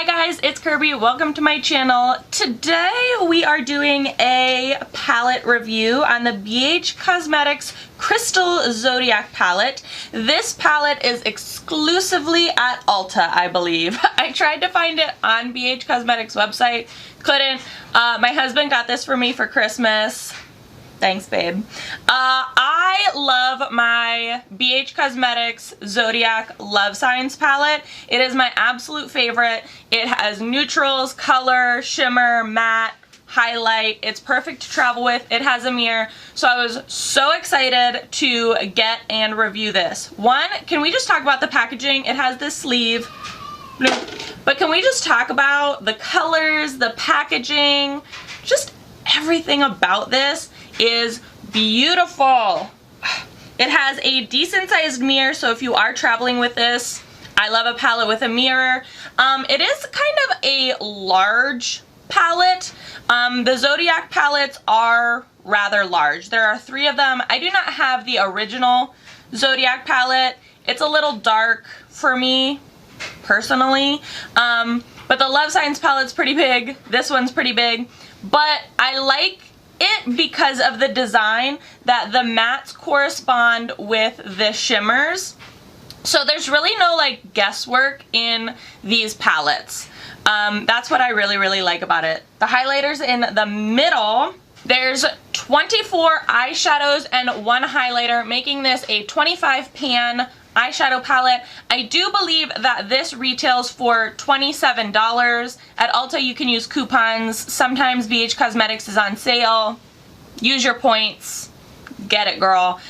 guys, it's Kirby. Welcome to my channel. Today we are doing a palette review on the BH Cosmetics Crystal Zodiac palette. This palette is exclusively at Ulta, I believe. I tried to find it on BH Cosmetics website, couldn't. My husband got this for me for Christmas. Thanks, babe. I love my BH Cosmetics Zodiac Love Signs palette. It is my absolute favorite. It has neutrals, color, shimmer, matte, highlight. It's perfect to travel with. It has a mirror. So I was so excited to get and review this. One, can we just talk about the packaging? It has this sleeve. But can we just talk about the colors, the packaging, just everything about this is beautiful. It has a decent sized mirror, so if you are traveling with this, I love a palette with a mirror. It is kind of a large palette. The Zodiac palettes are rather large. There are 3 of them. I do not have the original Zodiac palette. It's a little dark for me, personally. But the Love Signs palette's pretty big. This one's pretty big. But I like it because of the design that the mattes correspond with the shimmers. So there's really no like guesswork in these palettes. That's what I really like about it. The highlighters in the middle, there's 24 eyeshadows and 1 highlighter, making this a 25 pan eyeshadow palette. I do believe that this retails for $27. At Ulta you can use coupons. Sometimes BH Cosmetics is on sale. Use your points. Get it, girl.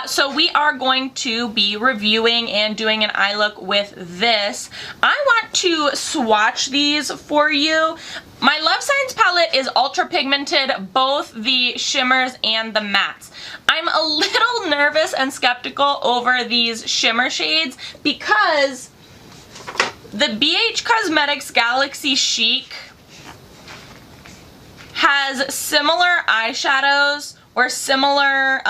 So we are going to be reviewing and doing an eye look with this. I want to swatch these for you. My Love Signs palette is ultra pigmented, both the shimmers and the mattes. I'm a little nervous and skeptical over these shimmer shades because the BH Cosmetics Galaxy Chic has similar eyeshadows or similar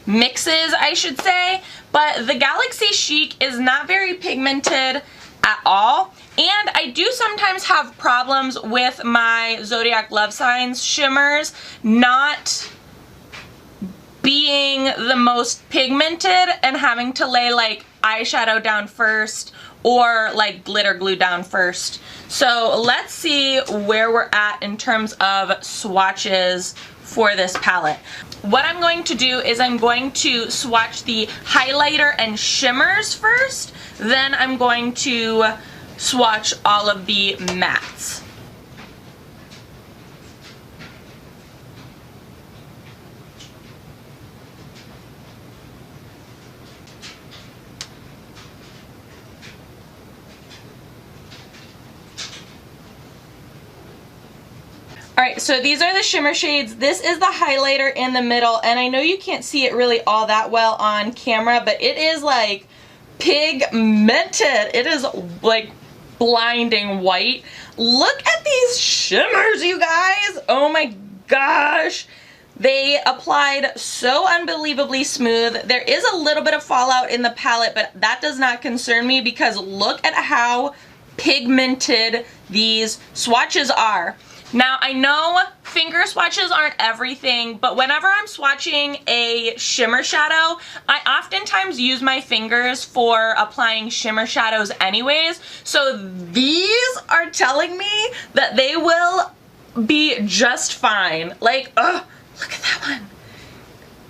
mixes, I should say, but the Galaxy Chic is not very pigmented at all. And I do sometimes have problems with my Zodiac Love Signs shimmers not being the most pigmented and having to lay like eyeshadow down first or like glitter glue down first. So let's see where we're at in terms of swatches for this palette. What I'm going to do is I'm going to swatch the highlighter and shimmers first, then I'm going to swatch all of the mattes. Alright, so these are the shimmer shades. This is the highlighter in the middle, and I know you can't see it really all that well on camera, but it is like pigmented. It is like blinding white. Look at these shimmers, you guys! Oh my gosh! They applied so unbelievably smooth. There is a little bit of fallout in the palette, but that does not concern me because look at how pigmented these swatches are. Now, I know finger swatches aren't everything, but whenever I'm swatching a shimmer shadow, I oftentimes use my fingers for applying shimmer shadows anyways. So these are telling me that they will be just fine. Like, oh, look at that one.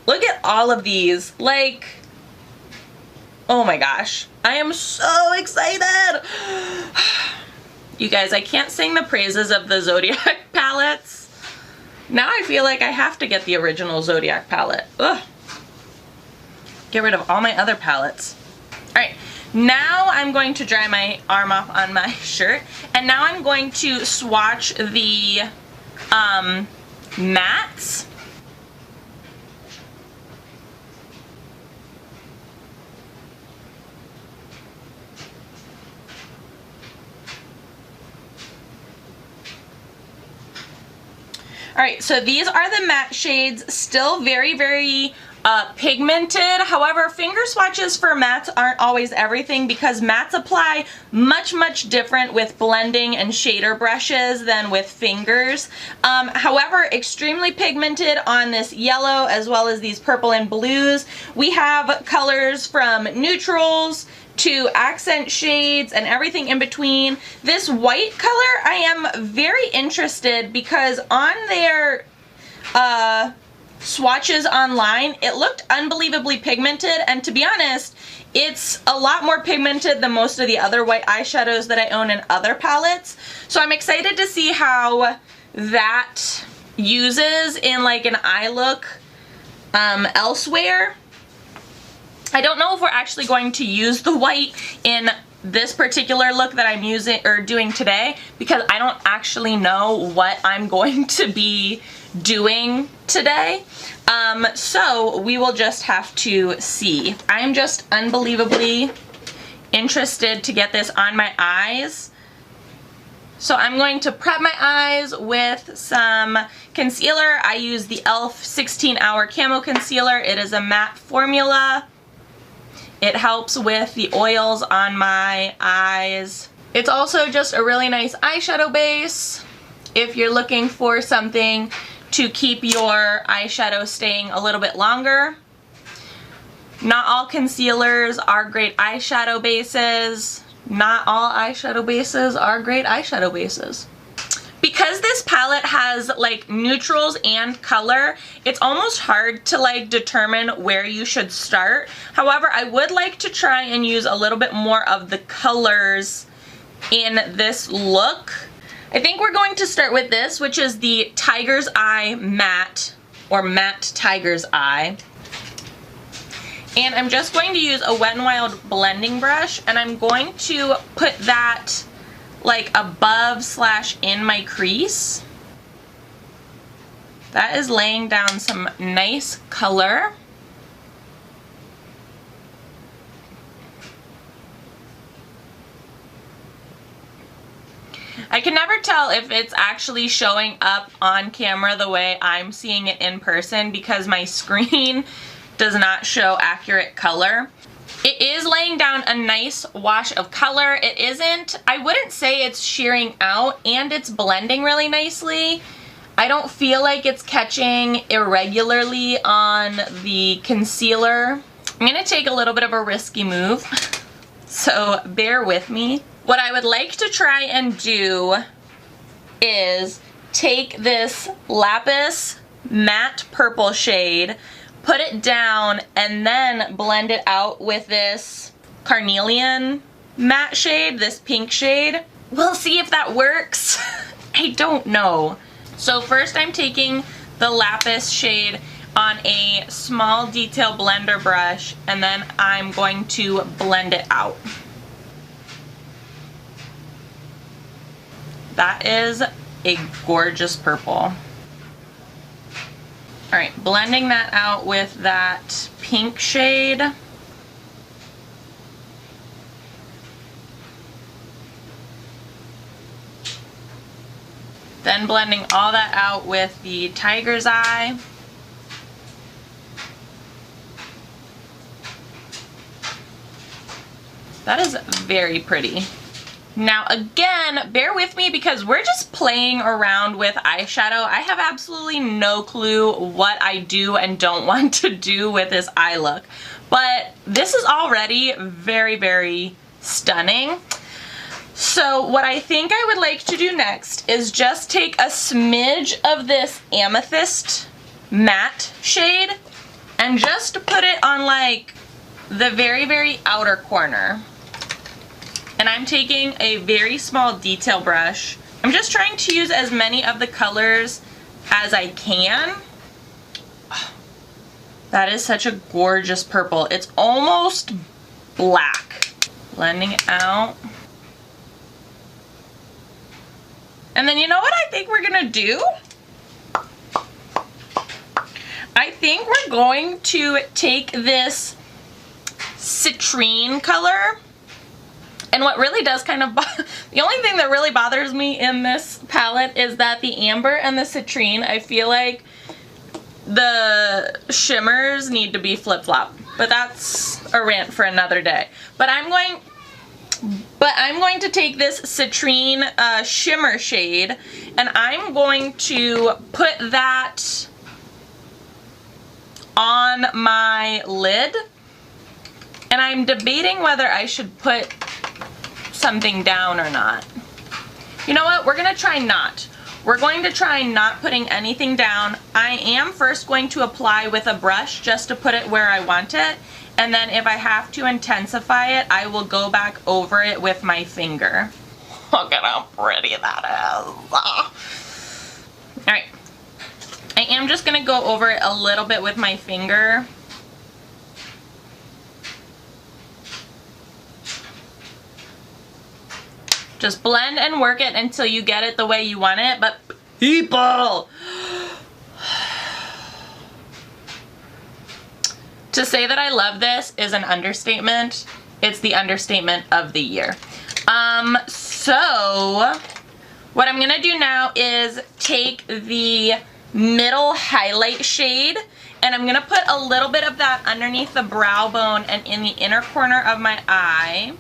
Look at all of these. Like, oh my gosh. I am so excited. You guys, I can't sing the praises of the Zodiac palettes. Now I feel like I have to get the original Zodiac palette. Ugh. Get rid of all my other palettes. Alright, now I'm going to dry my arm off on my shirt. And now I'm going to swatch the mattes. Alright, so these are the matte shades, still very pigmented. However, finger swatches for mattes aren't always everything because mattes apply much different with blending and shader brushes than with fingers. However, extremely pigmented on this yellow as well as these purple and blues. We have colors from neutrals to accent shades and everything in between. This white color I am very interested because on their swatches online it looked unbelievably pigmented, and to be honest it's a lot more pigmented than most of the other white eyeshadows that I own in other palettes. So I'm excited to see how that uses in like an eye look elsewhere. I don't know if we're actually going to use the white in this particular look that I'm using or doing today because I don't actually know what I'm going to be doing today. So we will just have to see. I'm just unbelievably interested to get this on my eyes. So I'm going to prep my eyes with some concealer. I use the e.l.f. 16-Hour Camo Concealer. It is a matte formula. It helps with the oils on my eyes. It's also just a really nice eyeshadow base if you're looking for something to keep your eyeshadow staying a little bit longer. Not all concealers are great eyeshadow bases. Not all eyeshadow bases are great eyeshadow bases. Because this palette has like neutrals and color, it's almost hard to like determine where you should start. However, I would like to try and use a little bit more of the colors in this look. I think we're going to start with this, which is the Tiger's Eye Matte, or Matte Tiger's Eye. And I'm just going to use a Wet n Wild blending brush, and I'm going to put that like above / in my crease. That is laying down some nice color. I can never tell if it's actually showing up on camera the way I'm seeing it in person because my screen does not show accurate color. It is laying down a nice wash of color. It isn't, I wouldn't say it's shearing out, and it's blending really nicely. I don't feel like it's catching irregularly on the concealer. I'm gonna take a little bit of a risky move, so bear with me. What I would like to try and do is take this Lapis matte purple shade, put it down, and then blend it out with this Carnelian matte shade, this pink shade. We'll see if that works. I don't know. So first I'm taking the Lapis shade on a small detail blender brush, and then I'm going to blend it out. That is a gorgeous purple. Alright, blending that out with that pink shade. Then blending all that out with the Tiger's Eye. That is very pretty. Now again, bear with me because we're just playing around with eyeshadow. I have absolutely no clue what I do and don't want to do with this eye look. But this is already very stunning. So what I think I would like to do next is just take a smidge of this Amethyst matte shade and just put it on like the very outer corner. And I'm taking a very small detail brush. I'm just trying to use as many of the colors as I can. That is such a gorgeous purple. It's almost black. Blending it out. And then you know what I think we're gonna do? I think we're going to take this citrine color. And what really does kind of, the only thing that really bothers me in this palette is that the amber and the citrine, I feel like the shimmers need to be flip-flop, but that's a rant for another day. But I'm going to take this citrine shimmer shade, and I'm going to put that on my lid, and I'm debating whether I should put something down or not. You know what? We're gonna try not. We're going to try not putting anything down. I am first going to apply with a brush just to put it where I want it, and then if I have to intensify it, I will go back over it with my finger. Look at how pretty that is. Alright. I am just going to go over it a little bit with my finger. Just blend and work it until you get it the way you want it. But people! To say that I love this is an understatement. It's the understatement of the year. So what I'm gonna do now is take the middle highlight shade, and I'm gonna put a little bit of that underneath the brow bone and in the inner corner of my eye.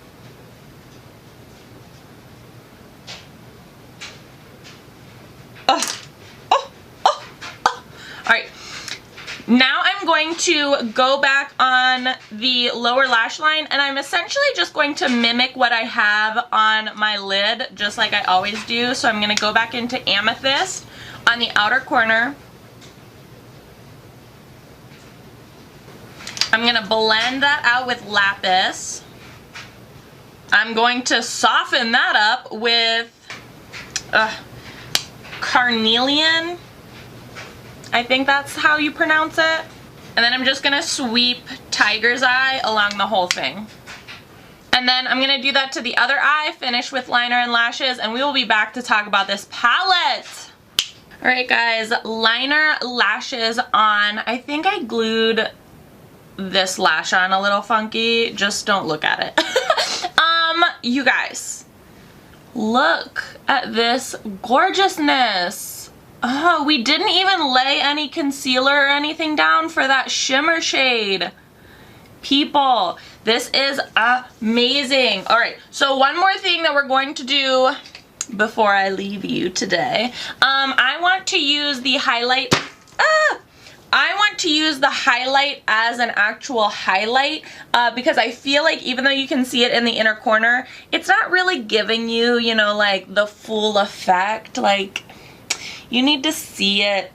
Alright, now I'm going to go back on the lower lash line, and I'm essentially just going to mimic what I have on my lid, just like I always do. So I'm going to go back into Amethyst on the outer corner. I'm going to blend that out with Lapis. I'm going to soften that up with Carnelian. I think that's how you pronounce it. And then I'm just gonna sweep Tiger's Eye along the whole thing. And then I'm gonna do that to the other eye, finish with liner and lashes, and we will be back to talk about this palette. Alright guys, liner, lashes on. I think I glued this lash on a little funky. Just don't look at it. You guys, look at this gorgeousness. Oh, we didn't even lay any concealer or anything down for that shimmer shade. People, this is amazing. All right, so one more thing that we're going to do before I leave you today. I want to use the highlight. I want to use the highlight as an actual highlight because I feel like even though you can see it in the inner corner, it's not really giving you, you know, like the full effect. Like, you need to see it,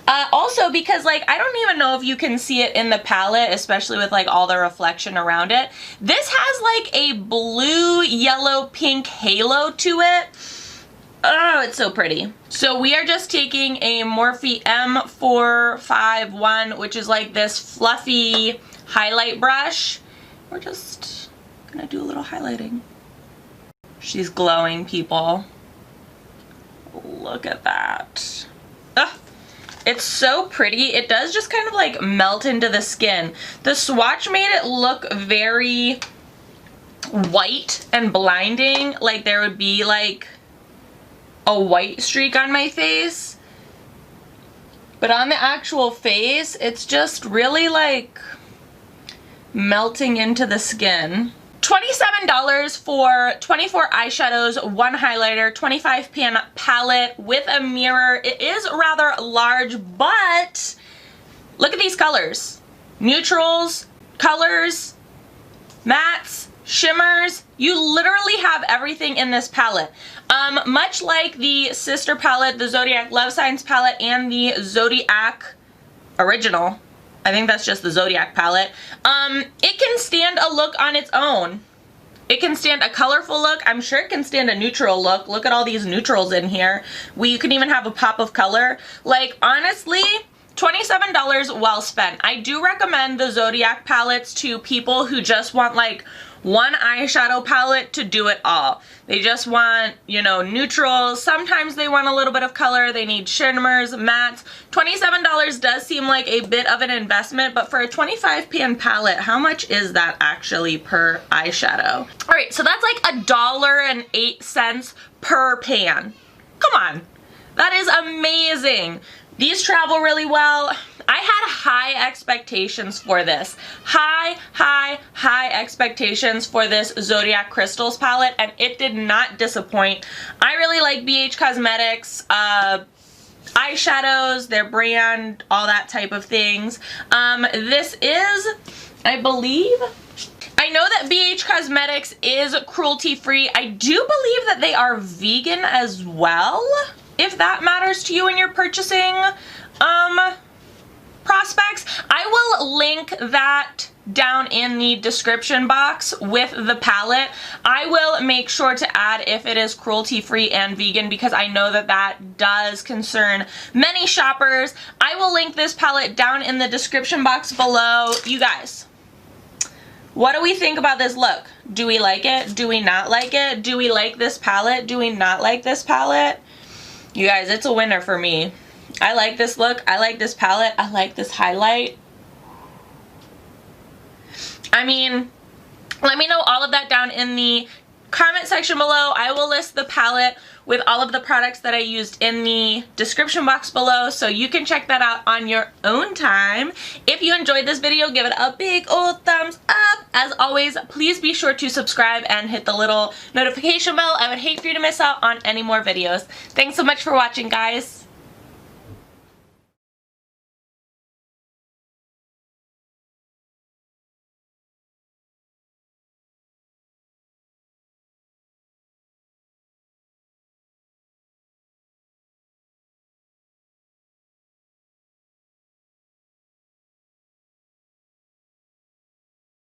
also because like I don't even know if you can see it in the palette, especially with like all the reflection around it. This has like a blue, yellow, pink halo to it. Oh, it's so pretty. So we are just taking a Morphe M451, which is like this fluffy highlight brush. We're just gonna do a little highlighting. She's glowing, people. Look at that. Ugh. It's so pretty. It does just kind of like melt into the skin. The swatch made it look very white and blinding, like there would be like a white streak on my face. But on the actual face, it's just really like melting into the skin. $27 for 24 eyeshadows, 1 highlighter, 25 pan palette with a mirror. It is rather large, but look at these colors. Neutrals, colors, mattes, shimmers. You literally have everything in this palette. Much like the sister palette, the Zodiac Love Signs palette, and the Zodiac Original, I think that's just the Zodiac palette, it can stand a look on its own. It can stand a colorful look. I'm sure it can stand a neutral look. Look at all these neutrals in here. You can even have a pop of color. Like, honestly, $27 well spent. I do recommend the Zodiac palettes to people who just want like one eyeshadow palette to do it all. They just want, you know, neutrals. Sometimes they want a little bit of color. They need shimmers, mattes. $27 does seem like a bit of an investment, but for a 25 pan palette, how much is that actually per eyeshadow? All right, so that's like $1.08 per pan. Come on, that is amazing. These travel really well. I had high expectations for this. High expectations for this Zodiac Crystals palette, and it did not disappoint. I really like BH Cosmetics eyeshadows, their brand, all that type of things. This is, I believe, I know that BH Cosmetics is cruelty-free. I do believe that they are vegan as well, if that matters to you in your purchasing prospects. I will link that down in the description box with the palette. I will make sure to add if it is cruelty-free and vegan, because I know that that does concern many shoppers. I will link this palette down in the description box below. You guys, what do we think about this look? Do we like it? Do we not like it? Do we like this palette? Do we not like this palette? You guys, it's a winner for me. I like this look. I like this palette. I like this highlight. I mean, let me know all of that down in the comment section below. I will list the palette with all of the products that I used in the description box below, so you can check that out on your own time. If you enjoyed this video, give it a big old thumbs up. As always, please be sure to subscribe and hit the little notification bell. I would hate for you to miss out on any more videos. Thanks so much for watching, guys.